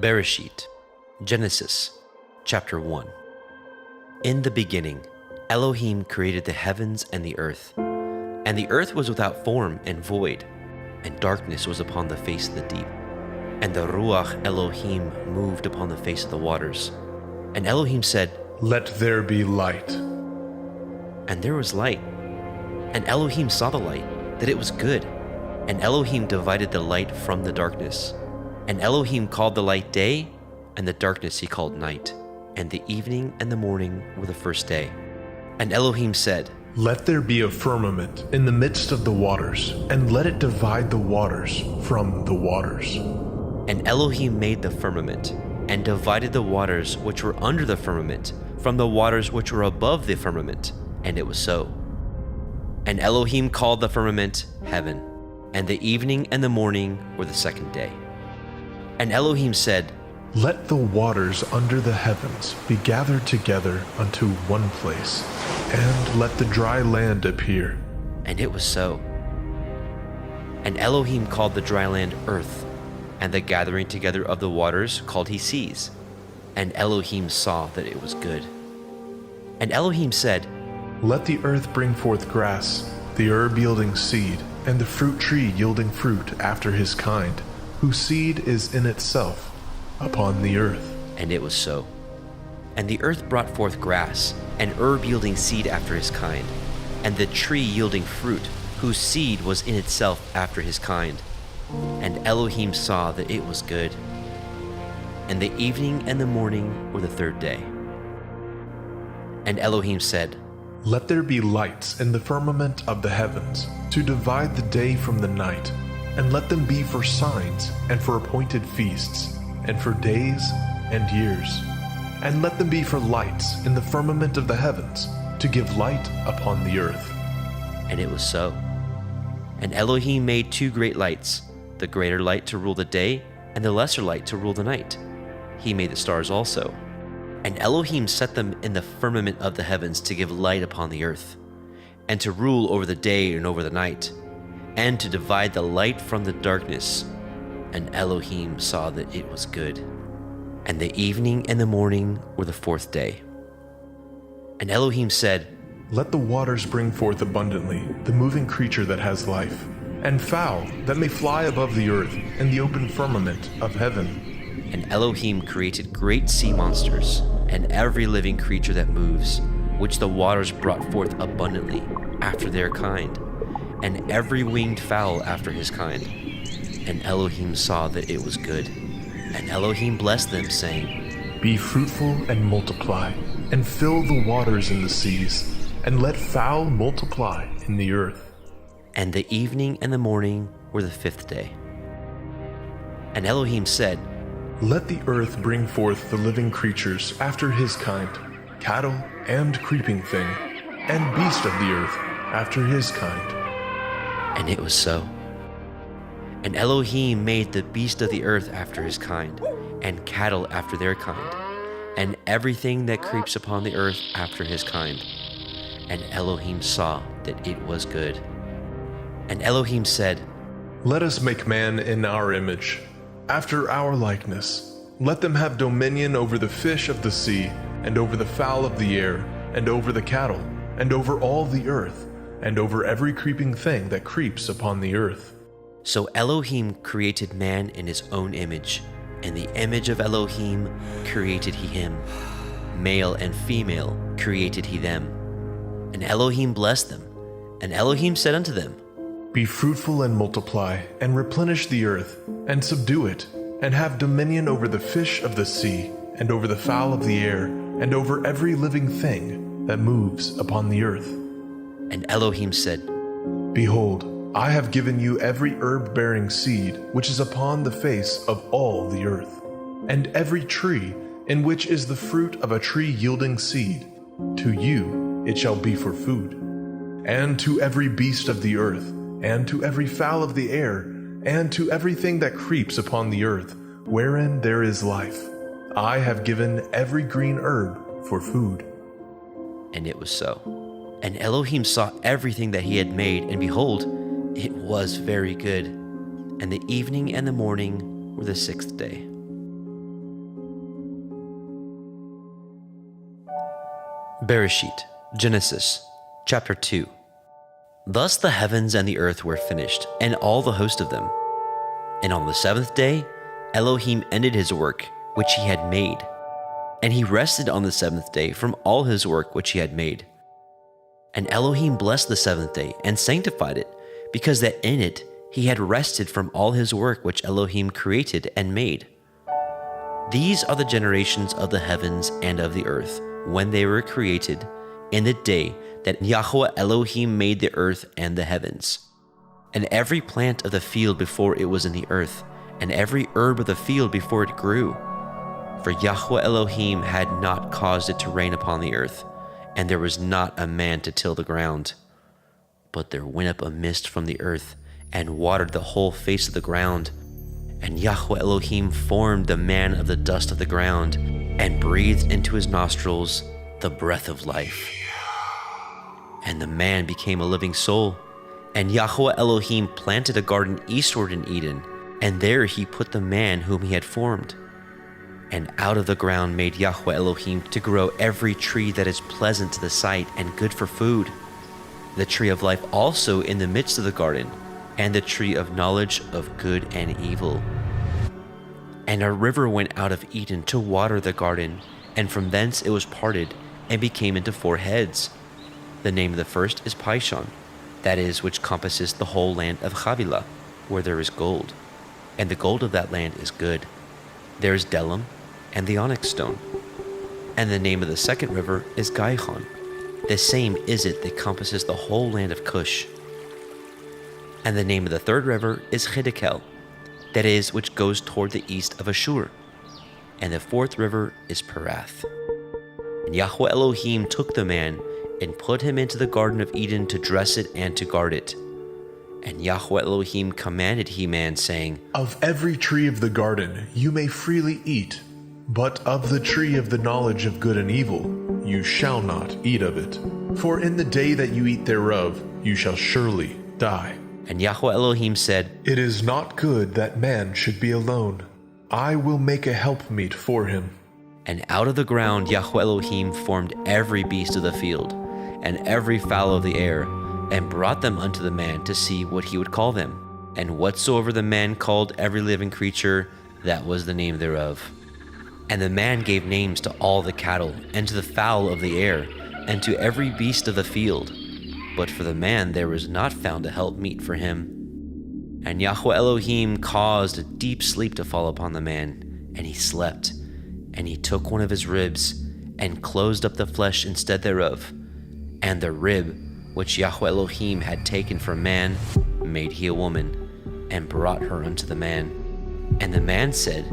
Bere'shiyth, Genesis, chapter 1. In the beginning, Elohim created the heavens and the earth. And the earth was without form and void, and darkness was upon the face of the deep. And the Ruach Elohim moved upon the face of the waters. And Elohim said, "Let there be light." And there was light. And Elohim saw the light, that it was good. And Elohim divided the light from the darkness. And Elohim called the light day, and the darkness he called night. And the evening and the morning were the first day. And Elohim said, "Let there be a firmament in the midst of the waters, and let it divide the waters from the waters." And Elohim made the firmament, and divided the waters which were under the firmament from the waters which were above the firmament. And it was so. And Elohim called the firmament heaven. And the evening and the morning were the second day. And Elohim said, "Let the waters under the heavens be gathered together unto one place, and let the dry land appear." And it was so. And Elohim called the dry land earth, and the gathering together of the waters called he seas. And Elohim saw that it was good. And Elohim said, "Let the earth bring forth grass, the herb yielding seed, and the fruit tree yielding fruit after his kind, whose seed is in itself upon the earth." And it was so. And the earth brought forth grass, and herb yielding seed after his kind, and the tree yielding fruit, whose seed was in itself after his kind. And Elohim saw that it was good. And the evening and the morning were the third day. And Elohim said, "Let there be lights in the firmament of the heavens, to divide the day from the night, and let them be for signs, and for appointed feasts, and for days and years. And let them be for lights in the firmament of the heavens, to give light upon the earth." And it was so. And Elohim made two great lights, the greater light to rule the day, and the lesser light to rule the night. He made the stars also. And Elohim set them in the firmament of the heavens to give light upon the earth, and to rule over the day and over the night, and to divide the light from the darkness. And Elohim saw that it was good. And the evening and the morning were the fourth day. And Elohim said, "Let the waters bring forth abundantly the moving creature that has life, and fowl that may fly above the earth in the open firmament of heaven." And Elohim created great sea monsters, and every living creature that moves, which the waters brought forth abundantly after their kind, and every winged fowl after his kind. And Elohim saw that it was good. And Elohim blessed them, saying, "Be fruitful and multiply, and fill the waters in the seas, and let fowl multiply in the earth." And the evening and the morning were the fifth day. And Elohim said, "Let the earth bring forth the living creatures after his kind, cattle and creeping thing, and beast of the earth after his kind." And it was so. And Elohim made the beast of the earth after his kind, and cattle after their kind, and everything that creeps upon the earth after his kind. And Elohim saw that it was good. And Elohim said, "Let us make man in our image, after our likeness. Let them have dominion over the fish of the sea, and over the fowl of the air, and over the cattle, and over all the earth, and over every creeping thing that creeps upon the earth." So Elohim created man in his own image. In the image of Elohim created he him. Male and female created he them. And Elohim blessed them. And Elohim said unto them, "Be fruitful and multiply, and replenish the earth, and subdue it, and have dominion over the fish of the sea, and over the fowl of the air, and over every living thing that moves upon the earth." And Elohim said, "Behold, I have given you every herb-bearing seed which is upon the face of all the earth, and every tree in which is the fruit of a tree yielding seed. To you it shall be for food. And to every beast of the earth, and to every fowl of the air, and to everything that creeps upon the earth, wherein there is life, I have given every green herb for food." And it was so. And Elohim saw everything that he had made, and behold, it was very good. And the evening and the morning were the sixth day. Bere'shiyth, Genesis, chapter 2. Thus the heavens and the earth were finished, and all the host of them. And on the seventh day, Elohim ended his work which he had made. And he rested on the seventh day from all his work which he had made. And Elohim blessed the seventh day and sanctified it, because that in it he had rested from all his work which Elohim created and made. These are the generations of the heavens and of the earth, when they were created, in the day that Yahweh Elohim made the earth and the heavens. And every plant of the field before it was in the earth, and every herb of the field before it grew. For Yahweh Elohim had not caused it to rain upon the earth, and there was not a man to till the ground. But there went up a mist from the earth, and watered the whole face of the ground. And Yahweh Elohim formed the man of the dust of the ground, and breathed into his nostrils the breath of life. And the man became a living soul. And Yahweh Elohim planted a garden eastward in Eden, and there he put the man whom he had formed. And out of the ground made Yahweh Elohim to grow every tree that is pleasant to the sight and good for food, the tree of life also in the midst of the garden, and the tree of knowledge of good and evil. And a river went out of Eden to water the garden, and from thence it was parted, and became into 4 heads. The name of the first is Pishon, that is, which compasses the whole land of Havilah, where there is gold. And the gold of that land is good. There is Delim, and the onyx stone. And the name of the second river is Gihon. The same is it that compasses the whole land of Cush. And the name of the third river is Hiddekel, that is, which goes toward the east of Ashur. And the fourth river is Perath. And Yahweh Elohim took the man, and put him into the garden of Eden to dress it and to guard it. And Yahweh Elohim commanded he man, saying, Of every tree of the garden you may freely eat, but of the tree of the knowledge of good and evil you shall not eat of it. For in the day that you eat thereof you shall surely die. And Yahweh Elohim said, It is not good that man should be alone. I will make a helpmeet for him. And out of the ground Yahweh Elohim formed every beast of the field, and every fowl of the air, and brought them unto the man to see what he would call them. And whatsoever the man called every living creature, that was the name thereof. And the man gave names to all the cattle, and to the fowl of the air, and to every beast of the field. But for the man there was not found a helpmeet for him. And Yahweh Elohim caused a deep sleep to fall upon the man, and he slept. And he took one of his ribs, and closed up the flesh instead thereof. And the rib which Yahweh Elohim had taken from man made he a woman, and brought her unto the man. And the man said,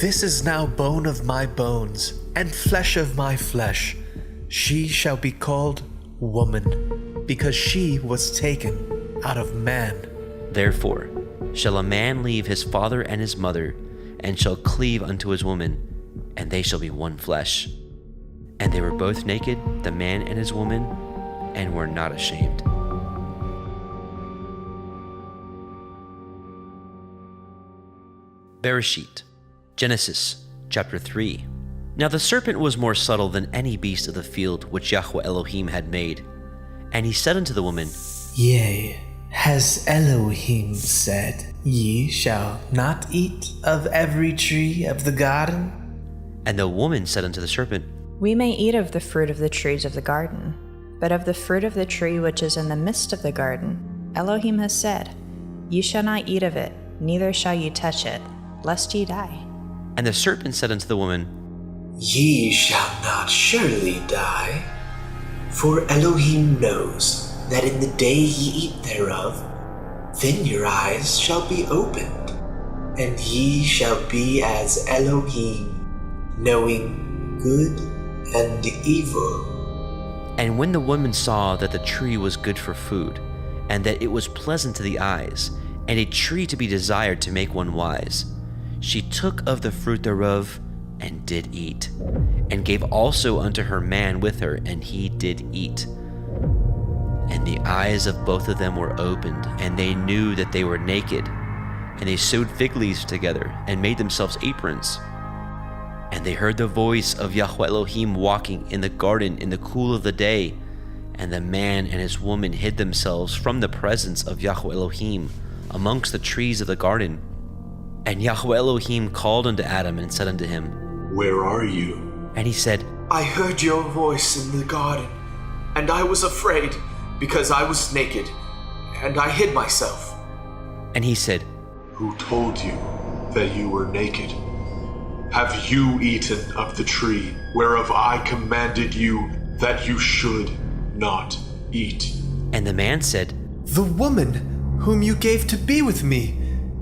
This is now bone of my bones, and flesh of my flesh. She shall be called woman, because she was taken out of man. Therefore shall a man leave his father and his mother, and shall cleave unto his woman, and they shall be one flesh. And they were both naked, the man and his woman, and were not ashamed. Bere'shiyth, Genesis, chapter 3. Now the serpent was more subtle than any beast of the field which Yahweh Elohim had made. And he said unto the woman, Yea, has Elohim said, Ye shall not eat of every tree of the garden? And the woman said unto the serpent, We may eat of the fruit of the trees of the garden, but of the fruit of the tree which is in the midst of the garden, Elohim has said, Ye shall not eat of it, neither shall ye touch it, lest ye die. And the serpent said unto the woman, Ye shall not surely die, for Elohim knows that in the day ye eat thereof, then your eyes shall be opened, and ye shall be as Elohim, knowing good and evil. And when the woman saw that the tree was good for food, and that it was pleasant to the eyes, and a tree to be desired to make one wise, she took of the fruit thereof, and did eat, and gave also unto her man with her, and he did eat. And the eyes of both of them were opened, and they knew that they were naked. And they sewed fig leaves together, and made themselves aprons. And they heard the voice of Yahweh Elohim walking in the garden in the cool of the day. And the man and his woman hid themselves from the presence of Yahweh Elohim amongst the trees of the garden. And Yahweh Elohim called unto Adam and said unto him, Where are you? And he said, I heard your voice in the garden, and I was afraid, because I was naked, and I hid myself. And he said, Who told you that you were naked? Have you eaten of the tree whereof I commanded you that you should not eat? And the man said, The woman whom you gave to be with me,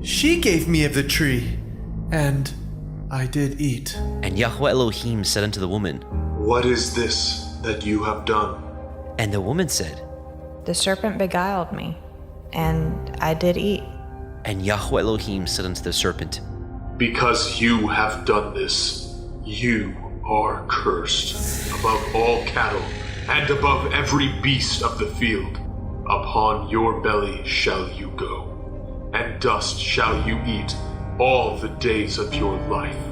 she gave me of the tree, and I did eat. And Yahweh Elohim said unto the woman, What is this that you have done? And the woman said, The serpent beguiled me, and I did eat. And Yahweh Elohim said unto the serpent, Because you have done this, you are cursed above all cattle and above every beast of the field. Upon your belly shall you go, and dust shall you eat all the days of your life.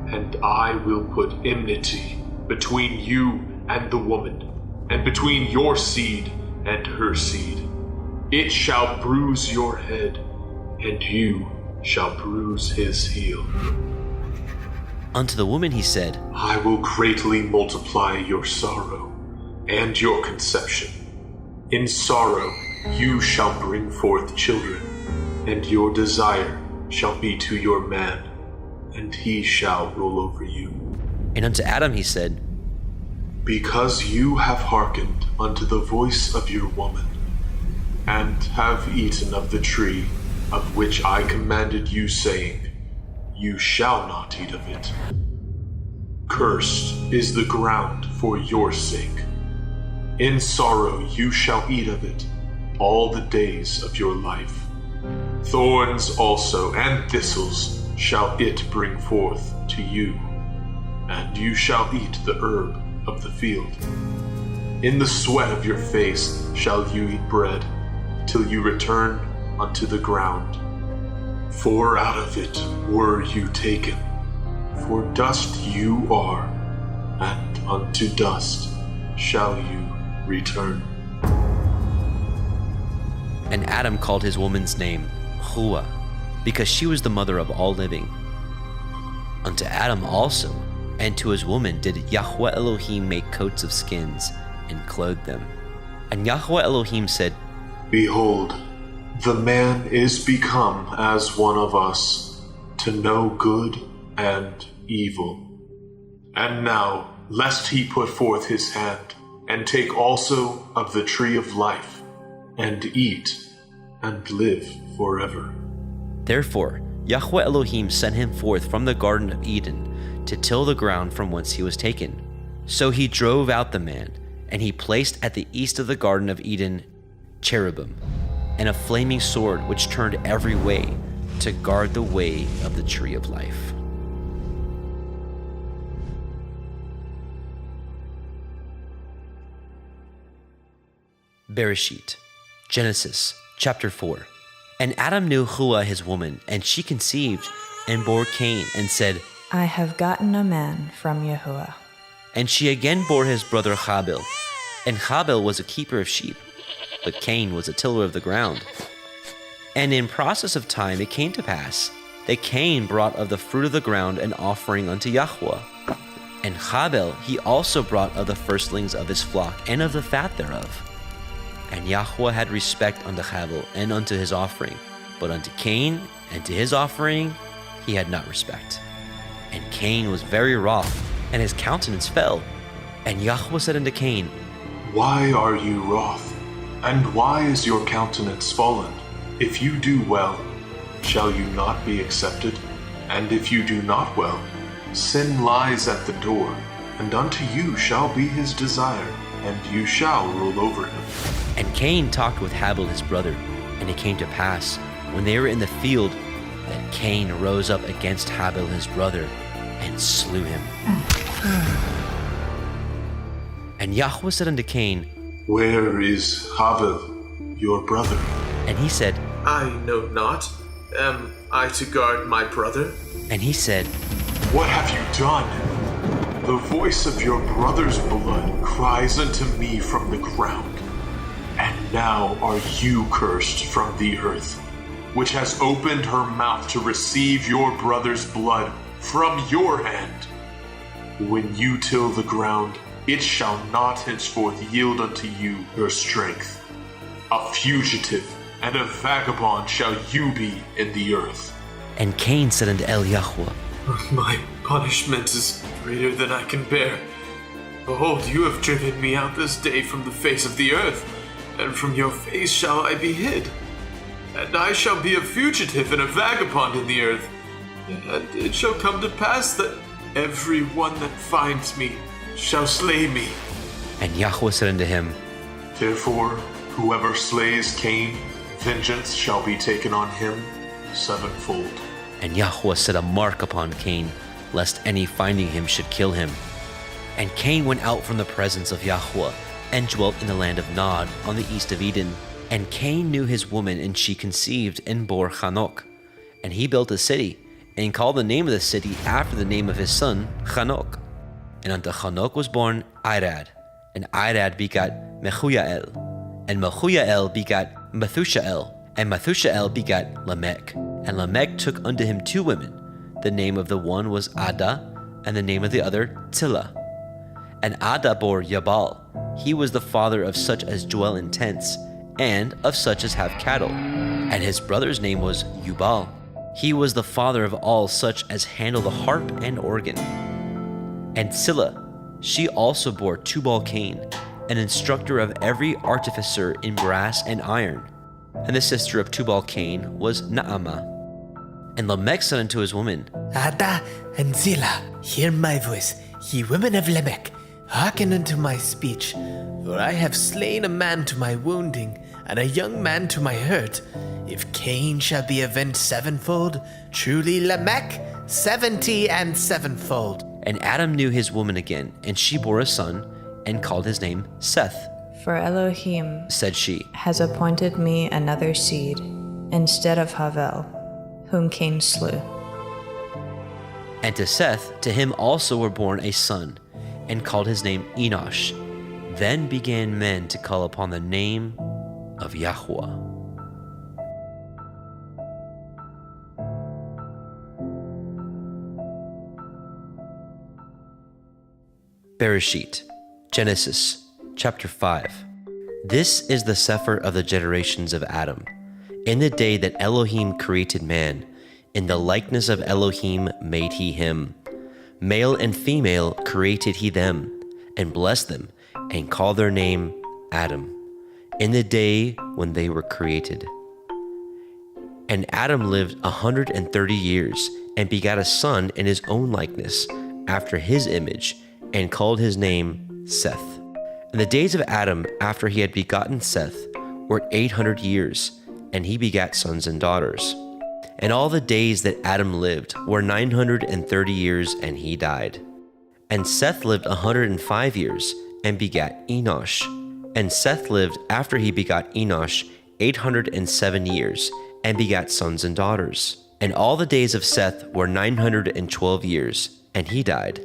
And I will put enmity between you and the woman, and between your seed and her seed. It shall bruise your head, and you shall bruise his heel. Unto the woman he said, I will greatly multiply your sorrow and your conception. In sorrow you shall bring forth children, and your desire shall be to your man, and he shall rule over you. And unto Adam he said, Because you have hearkened unto the voice of your woman, and have eaten of the tree of which I commanded you, saying, You shall not eat of it. Cursed is the ground for your sake. In sorrow you shall eat of it all the days of your life. Thorns also and thistles shall it bring forth to you, and you shall eat the herb of the field. In the sweat of your face shall you eat bread, till you return unto the ground. For out of it were you taken. For dust you are, and unto dust shall you return. And Adam called his woman's name Hua, because she was the mother of all living. Unto Adam also, and to his woman did Yahweh Elohim make coats of skins, and clothed them. And Yahweh Elohim said, Behold, the man is become as one of us, to know good and evil. And now, lest he put forth his hand, and take also of the tree of life, and eat, and live forever. Therefore Yahweh Elohim sent him forth from the Garden of Eden to till the ground from whence he was taken. So he drove out the man, and he placed at the east of the Garden of Eden cherubim, and a flaming sword which turned every way to guard the way of the tree of life. Bere'shiyth, Genesis, chapter 4. And Adam knew Hua his woman, and she conceived, and bore Cain, and said, I have gotten a man from Yahuwah. And she again bore his brother Habil. And Habil was a keeper of sheep, but Cain was a tiller of the ground. And in process of time it came to pass that Cain brought of the fruit of the ground an offering unto Yahweh. And Habil he also brought of the firstlings of his flock, and of the fat thereof. And Yahweh had respect unto Habil and unto his offering, but unto Cain and to his offering he had not respect. And Cain was very wroth, and his countenance fell. And Yahweh said unto Cain, Why are you wroth? And why is your countenance fallen? If you do well, shall you not be accepted? And if you do not well, sin lies at the door, and unto you shall be his desire, and you shall rule over him. And Cain talked with Habil his brother, and it came to pass, when they were in the field, that Cain rose up against Habil his brother, and slew him. And Yahweh said unto Cain, Where is Habil, your brother? And he said, I know not. Am I to guard my brother? And he said, What have you done? The voice of your brother's blood cries unto me from the ground. And now are you cursed from the earth, which has opened her mouth to receive your brother's blood from your hand. When you till the ground, it shall not henceforth yield unto you your strength. A fugitive and a vagabond shall you be in the earth. And Cain said unto Yahweh, My punishment is greater than I can bear. Behold, you have driven me out this day from the face of the earth, and from your face shall I be hid. And I shall be a fugitive and a vagabond in the earth. And it shall come to pass that every one that finds me shall slay me. And Yahweh said unto him, Therefore, whoever slays Cain, vengeance shall be taken on him sevenfold. And Yahweh set a mark upon Cain, lest any finding him should kill him. And Cain went out from the presence of Yahweh, and dwelt in the land of Nod, on the east of Eden. And Cain knew his woman, and she conceived, and bore Hanok. And he built a city, and called the name of the city after the name of his son, Hanok. And unto Hanok was born Irad, and Irad begat Mehujael, and Mehujael begat Methushael, and Methushael begat Lamech. And Lamech took unto him 2 women. The name of the one was Ada, and the name of the other Tillah. And Ada bore Jabal. He was the father of such as dwell in tents, and of such as have cattle. And his brother's name was Jubal. He was the father of all such as handle the harp and organ. And Silla, she also bore Tubal-Cain, an instructor of every artificer in brass and iron. And the sister of Tubal-Cain was Naamah. And Lamech said unto his woman, Ada and Zillah, hear my voice, ye women of Lamech, hearken unto my speech. For I have slain a man to my wounding, and a young man to my hurt. If Cain shall be avenged sevenfold, truly Lamech 70 and sevenfold. And Adam knew his woman again, and she bore a son, and called his name Seth. For Elohim Said she, has appointed me another seed instead of Havel, whom Cain slew. And to Seth, to him also were born a son, and called his name Enosh. Then began men to call upon the name of Yahweh. Bere'shiyth, Genesis, chapter 5. This is the sefer of the generations of Adam. In the day that Elohim created man, in the likeness of Elohim made he him. Male and female created he them, and blessed them, and called their name Adam, in the day when they were created. And Adam lived 130 years, and begat a son in his own likeness, after his image, and called his name Seth. And the days of Adam after he had begotten Seth were 800 years, and he begat sons and daughters. And all the days that Adam lived were 930 years, and he died. And Seth lived 105 years, and begat Enosh. And Seth lived after he begot Enosh 807 years, and begat sons and daughters. And all the days of Seth were 912 years, and he died.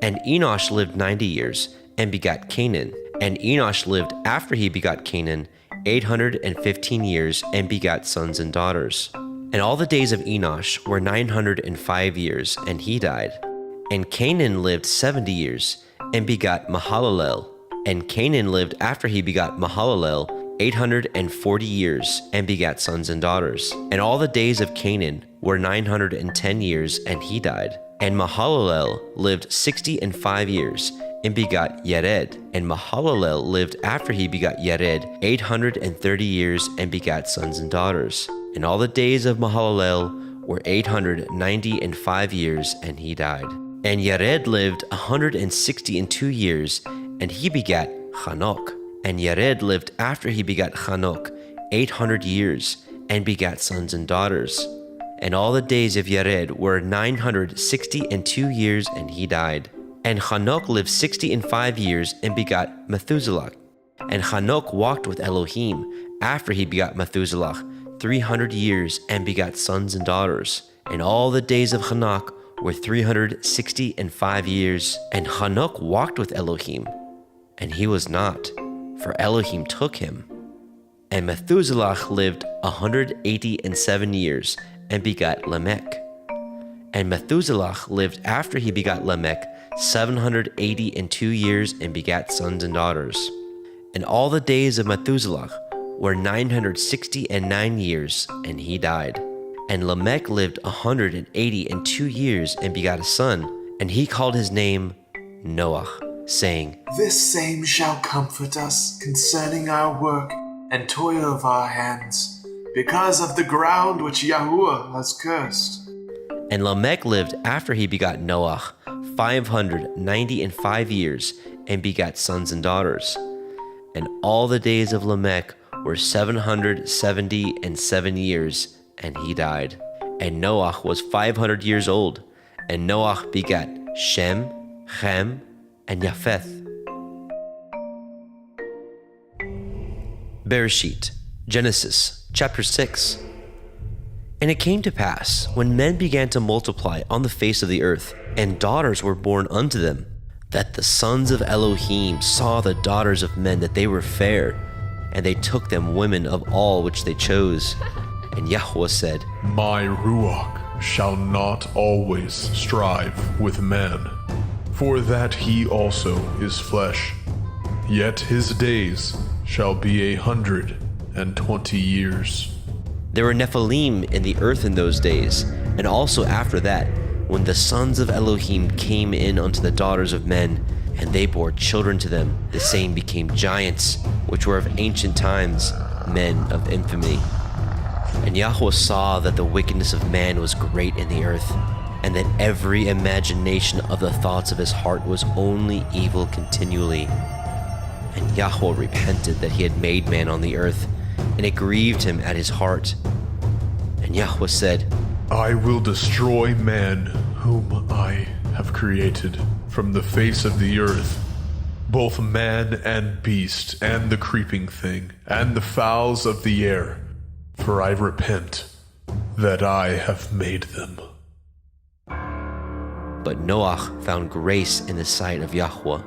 And Enosh lived 90 years, and begat Canaan. And Enosh lived after he begot Canaan 815 years, and begat sons and daughters. And all the days of Enosh were 905 years, and he died. And Canaan lived 70 years, and begot Mahalalel. And Canaan lived after he begot Mahalalel 840 years, and begat sons and daughters. And all the days of Canaan were 910 years, and he died. And Mahalalel lived 65 years, and begot Yered. And Mahalalel lived after he begot Yered 830 years, and begat sons and daughters. And all the days of Mahalalel were 895 years, and he died. And Yered lived 162 years, and he begat Hanok. And Yered lived after he begat Hanok 800 years, and begat sons and daughters. And all the days of Yered were 962 years, and he died. And Hanok lived 65 years, and begot Methuselah. And Hanok walked with Elohim after he begot Methuselah 300 years, and begat sons and daughters. And all the days of Hanok were 365 years, and Hanok walked with Elohim, and he was not, for Elohim took him. And Methuselah lived 187 years, and begat Lamech. And Methuselah lived after he begot Lamech 782 years, and begat sons and daughters. And all the days of Methuselah were 969 years, and he died. And Lamech lived 182 years, and begot a son, and he called his name Noah, saying, This same shall comfort us concerning our work and toil of our hands, because of the ground which Yahuwah has cursed. And Lamech lived after he begot Noah 595 years, and begat sons and daughters. And all the days of Lamech were 777 years, and he died. And Noah was 500 years old, and Noah begat Shem, Ham, and Japheth. Bere'shiyth, Genesis, chapter 6. And it came to pass, when men began to multiply on the face of the earth, and daughters were born unto them, that the sons of Elohim saw the daughters of men that they were fair, and they took them women of all which they chose. And Yahweh said, My Ruach shall not always strive with man, for that he also is flesh. Yet his days shall be 120 years. There were Nephilim in the earth in those days, and also after that, when the sons of Elohim came in unto the daughters of men, and they bore children to them, the same became giants, which were of ancient times, men of infamy. And Yahweh saw that the wickedness of man was great in the earth, and that every imagination of the thoughts of his heart was only evil continually. And Yahweh repented that he had made man on the earth, and it grieved him at his heart. And Yahweh said, I will destroy man whom I have created from the face of the earth, both man and beast, and the creeping thing, and the fowls of the air, for I repent that I have made them. But Noah found grace in the sight of Yahweh.